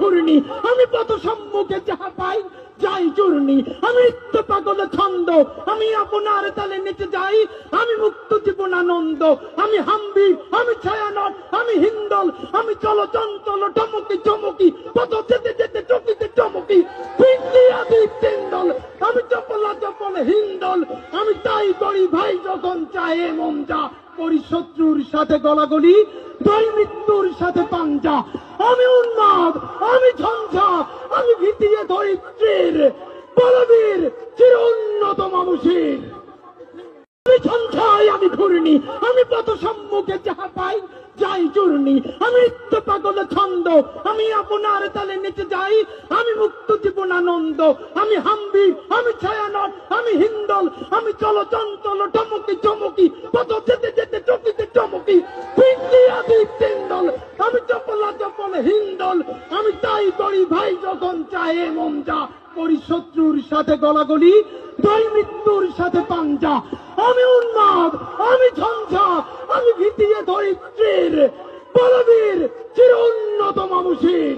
ঘূর্ণি, আমি পথ সম্মুখে যাহা পাই যাই চূর্ণি, আমি নিত্য পাগল ছন্দ, আমি আপনার তালে নেচে যাই, আমি মুক্ত জীবন আনন্দ, আমি হাম্বি, আমি ছায়ানট, আমি হিন্দল, আমি চলো চঞ্চল টমকি চমকি, পথ যেতে যেতে চকিতে চমকি, হিন্দল, আমি চপলা চপল হিন্দল, আমি তাই করি ভাই যখন চাহে মন যা, করি শত্রুর সাথে গলাগলি, দই মৃত্যুর সাথে পাঞ্জা, আমি উন্মাদ, আমি ঝঞ্ঝা, আমি ভিতিয়ে ধরিত্রীর বলবীর চির উন্নত মানুষের, আমি ঝঞ্ঝাই, আমি ঘূর্ণি, আমি পথ সম্মুখে যাহা পাই যাই চূর্ণি, আমি নিত্য পাগল ছন্দ, আমি আপনার তালে নেচে যাই, আমি মুক্ত জীবন আনন্দ, আমি হাম্বি, আমি ছায়ানট, আমি হিন্দল, আমি চলো চঞ্চল টমকি চমকি, পথ যেতে যেতে চকিতে চমকি, হিন্দল, আমি চপলা চপল হিন্দল, আমি তাই করি ভাই যখন চাহে মন যা, করি শত্রুর সাথে গলাগলি, দই মৃত্যুর সাথে পাঞ্জা, আমি উন্মাদ, আমি ঝঞ্ঝা, আমি ভিতিয়ে ধরিত্রীর বলবীর চির উন্নত মানুষের।